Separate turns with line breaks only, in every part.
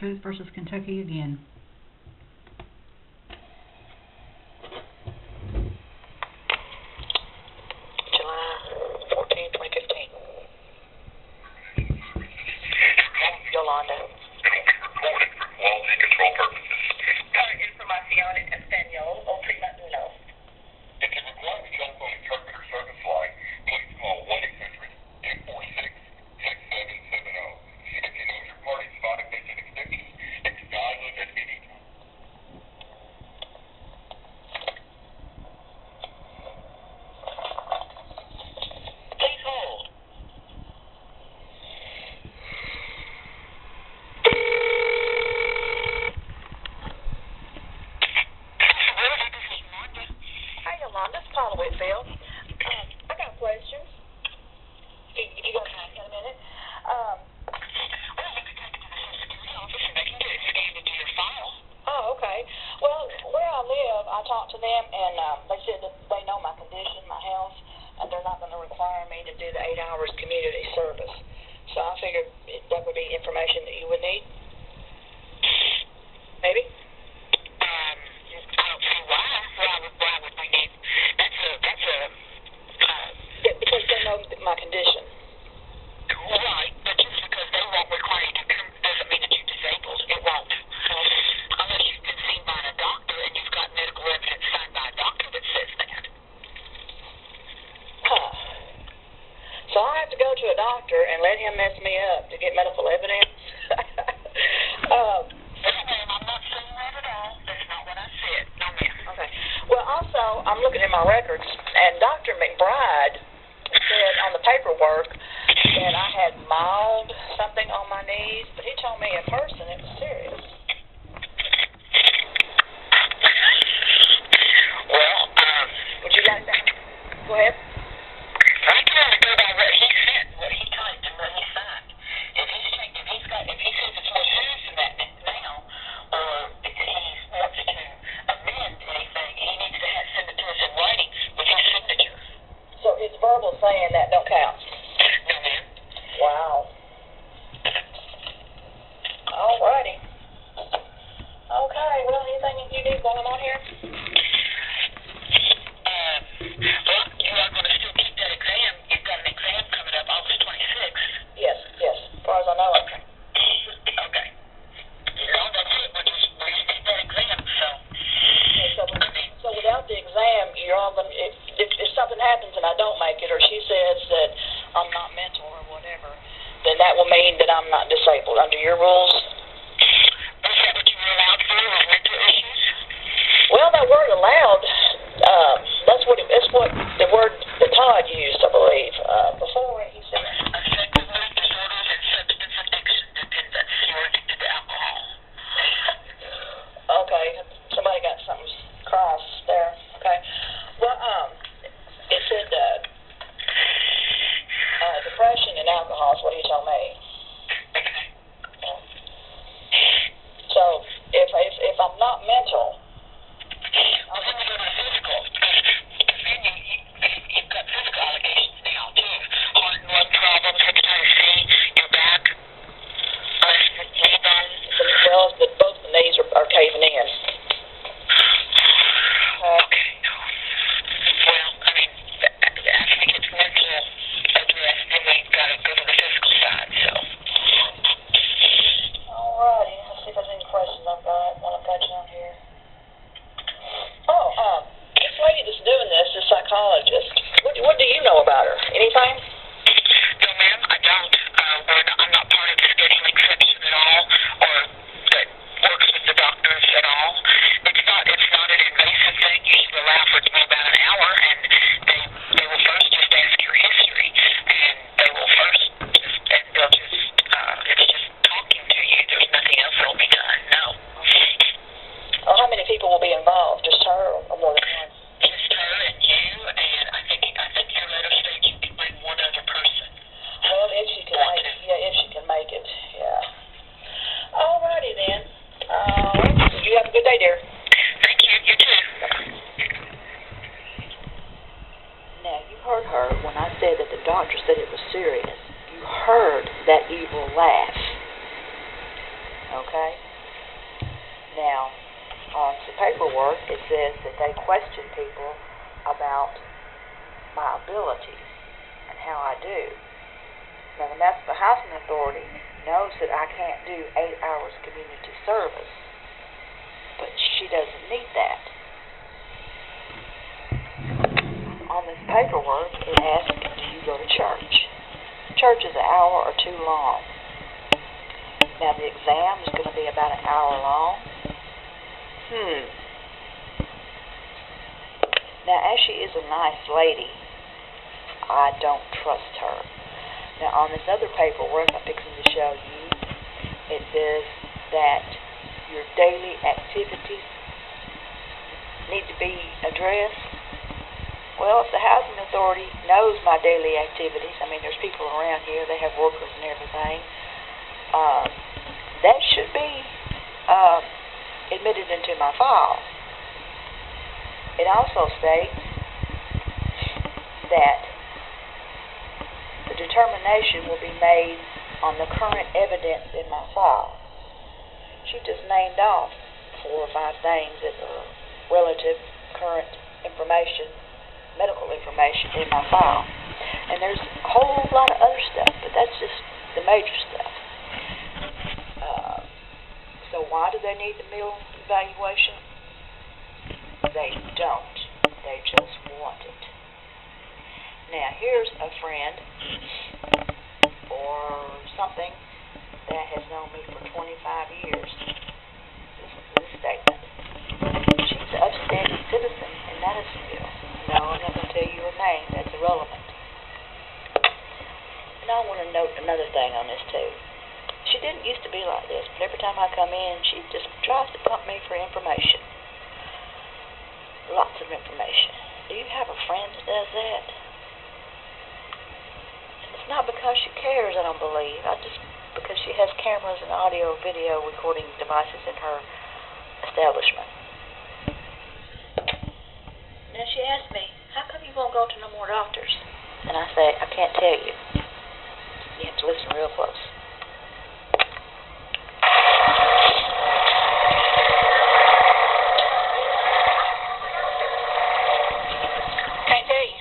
Truth versus Kentucky again.
July 14, 2015. Yolanda.
Recorded for quality control purposes.
Información en español o prima uno.
If you require a telephone interpreter service line, please call 1-800-246-6770. If you know your party's 5-digit extension, you can dial it at any time.
Please hold. Hi, Yolanda. It's Paula Whitfield. I got questions. You got a minute? Well, you can take it to the security office and they can get it scanned into your file. Oh, okay. Well, where I live, I talked to them and they said that they know my condition, my health, and they're not going to require me to do the 8 hours community service. So I figured that would be information that you would need. Maybe? I don't see why. Why would we need? Because they know my condition. Right, but just because they won't require you to come doesn't mean that you're disabled. It won't. Unless you've been seen by a doctor and you've got medical evidence signed by a doctor that says that. Huh. So I have to go to a doctor and let him mess me up to get medical evidence? No, ma'am, I'm not saying that at all. That's not what I said. No, ma'am. Okay. Well, also, I'm looking at my records, and Dr. McBride said on the paperwork that I had mild something on my knees, but he told me in person it was serious. Well, would you like that? Go ahead. I kind of go by what he said, what he typed and what he signed. If he says it's more serious than that now, or if he wants to amend anything, he needs to send it to us in writing with his signature. So his verbal saying that don't count? No, ma'am. Wow. Alrighty. Okay, well, anything you need going on here? Well, you are going to still keep that exam. You've got an exam coming up August 26th. Yes, as far as I know. Okay. No, that's it. We'll just keep that exam, so. Okay, so without the exam, you're all going to, if something happens and I don't make it, or she says that I'm not mental or whatever, then that will mean that I'm not disabled under your rules? Is that what you were allowed for, was mental issues? Well, that word allowed, that's what the word that Todd used, I believe. Before he said affective mood disorders and substance addiction dependence. You're addicted to alcohol. Okay, somebody got something crossed there. Okay. Well, it said depression and alcohol is what he told me. So if I'm not mental, I'm going to go to the physical. Because then you've got physical allegations now too. Heart and lung problems, hepatitis C, your back, knee bone. Well, both the knees are caving in. Okay. Well, I mean, after he gets mental addressed, then we've got to go to the physical side, so. Alrighty, let's see if there's any questions I've got while I've got you on here. Oh, this lady that's doing this, this psychologist, what do you know about her? Anything? No, ma'am, I don't. I'm not part of the scheduling section at all, or that works with the doctors at all. It's not an invasive thing. You should allow for it to be about an hour, and they will first just ask your history, and they'll just it's just talking to you. There's nothing else that will be done. No. Oh, how many people will be involved? Just her or more than one? Just her and you, and I think your letter states you can bring one other person. Well, if she can make it. Yeah, if she can make it. Yeah. Alrighty then. You have a good day, dear. Thank you. You too. Now, you heard her when I said that the doctor said it was serious. You heard that evil laugh. Okay? Now, on the paperwork, it says that they question people about my abilities and how I do. Now, the Municipal Housing Authority knows that I can't do 8 hours community service, but she doesn't need that. On this paperwork, it asks, do you go to church? Church is an hour or two long. Now, the exam is going to be about an hour long. Now, as she is a nice lady, I don't trust her. Now, on this other paperwork I'm fixing to show you, it says that your daily activities need to be addressed. Well, if the Housing Authority knows my daily activities, I mean, there's people around here, they have workers and everything, that should be admitted into my file. It also states that the determination will be made on the current evidence in my file. She just named off 4 or 5 things that are relative current information, medical information in my file. And there's a whole lot of other stuff, but that's just the major stuff. So why do they need the meal evaluation? They don't. They just want it. Now, here's a friend or something that has known me for 25 years. Listen to this statement. She's an upstanding citizen in Madisonville. No, I'm not going to tell you her name. That's irrelevant. And I want to note another thing on this, too. She didn't used to be like this, but every time I come in, she just tries to pump me for information. Lots of information. Do you have a friend that does that? And it's not because she cares, I don't believe. Because she has cameras and audio, video recording devices in her establishment. Now she asked me, how come you won't go to no more doctors? And I say, I can't tell you. You have to listen real close. Can't tell you.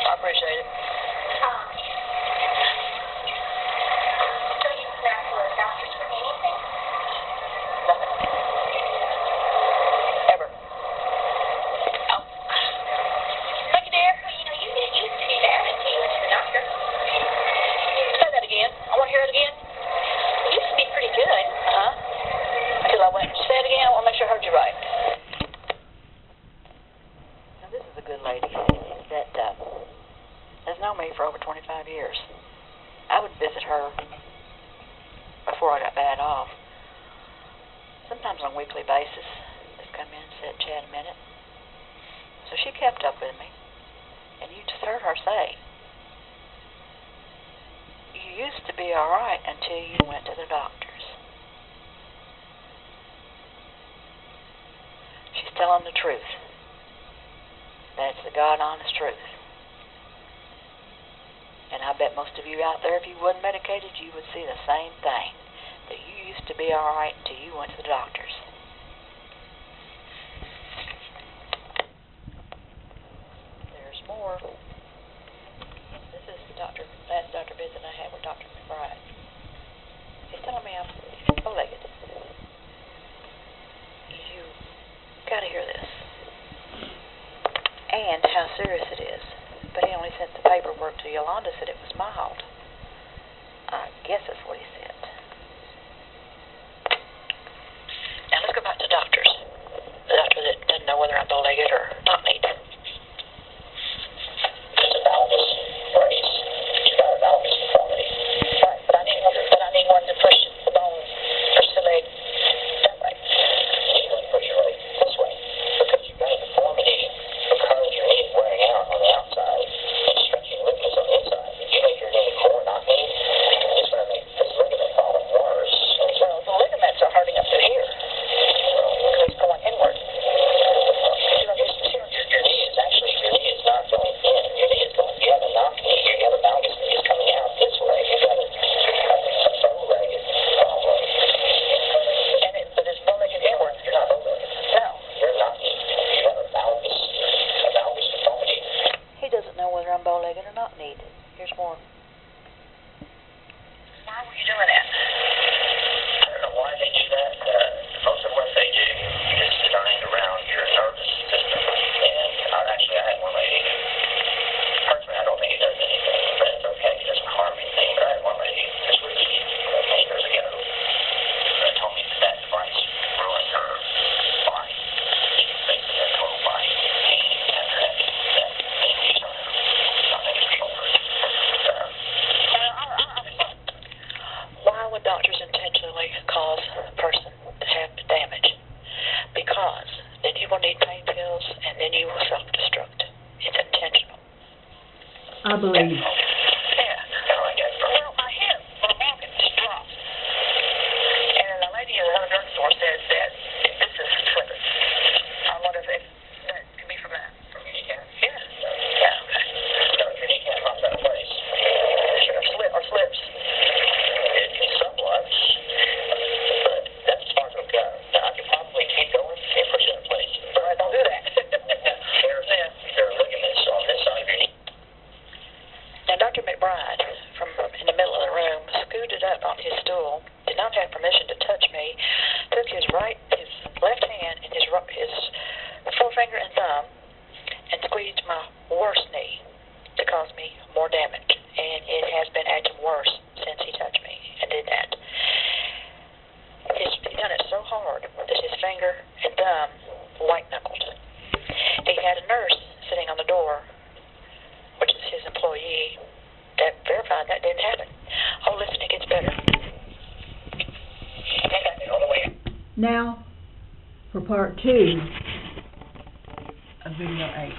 I appreciate it.
So you've not for doctors for anything?
Nothing. Ever. Oh. Thank you, dear.
Well, you didn't used to be bad until you went to the doctor.
Say that again. I want to hear it again.
You used to be pretty good.
Until I went. Say it again. I want to make sure I heard you right. Now, this is a good lady that has known me for over 25 years. I would visit her before I got bad off. Sometimes on a weekly basis. Just come in, sit, chat a minute. So she kept up with me. And you just heard her say, you used to be all right until you went to the doctors. She's telling the truth. That's the God-honest truth. And I bet most of you out there, if you wasn't medicated, you would see the same thing. That you used to be all right until you went to the doctors. There's more. This is the last doctor visit I had with Dr. McBride. He's telling me I'm bow-legged. You gotta hear this. And how serious it is. But he only sent the paperwork to Yolanda, said it was mild. I guess that's what he said. Now let's go back to doctors. The doctor that doesn't know whether I'm bow-legged or not need.
Just a pelvis brace. You got a pelvis deformity.
Right, but I need one to push the bone, push the leg that way.
You want to push your leg this way. Because you've got a deformity because your knee is wearing out on the outside and stretching weakness on the inside. If you make your knee core not knee, it's going to make this ligament problem worse.
Well, the ligaments are hurting up to here. It's going inward. She don't not need. Here's one.
Why were you doing that?
I don't know why they do that. Most of what they do is designed around your nervous system. And actually, I had one lady who, personally, I don't think it does anything, but it's okay. It doesn't harm anything. But I had one lady, this was many years ago, that told me that device ruined her body. Basically, her total body pain after that being used on her. I think it's shoulders.
Why would doctors intentionally cause a person to have damage? Because then you will need pain pills and then you will self-destruct. It's intentional.
I believe.
Well, my hip, when I'm walking, just dropped. And a lady in another drugstore says that this is slippers. I wonder if that could be from that.
From your kneecap?
Yeah. Yeah, okay.
No, your kneecap pops out of place.
Or slips.
It's somewhat, but that's as far as it'll go. Now, I could probably keep going and push it in place.
All right, don't do that.
There are ligaments on this side of your knee.
Now, Dr. McBride, from in the middle of the room, scooted up on his stool, did not have permission to touch me, took his left hand and his forefinger and thumb, and squeezed my worst knee to cause me more damage. And it has been acting worse since he touched me and did that. He done it so hard that his finger and thumb white-knuckled. He had a nurse sitting on the door, which is his employee, that verified that didn't happen. Oh, listen, it gets better.
All the way.
Now, for part 2 of video 8.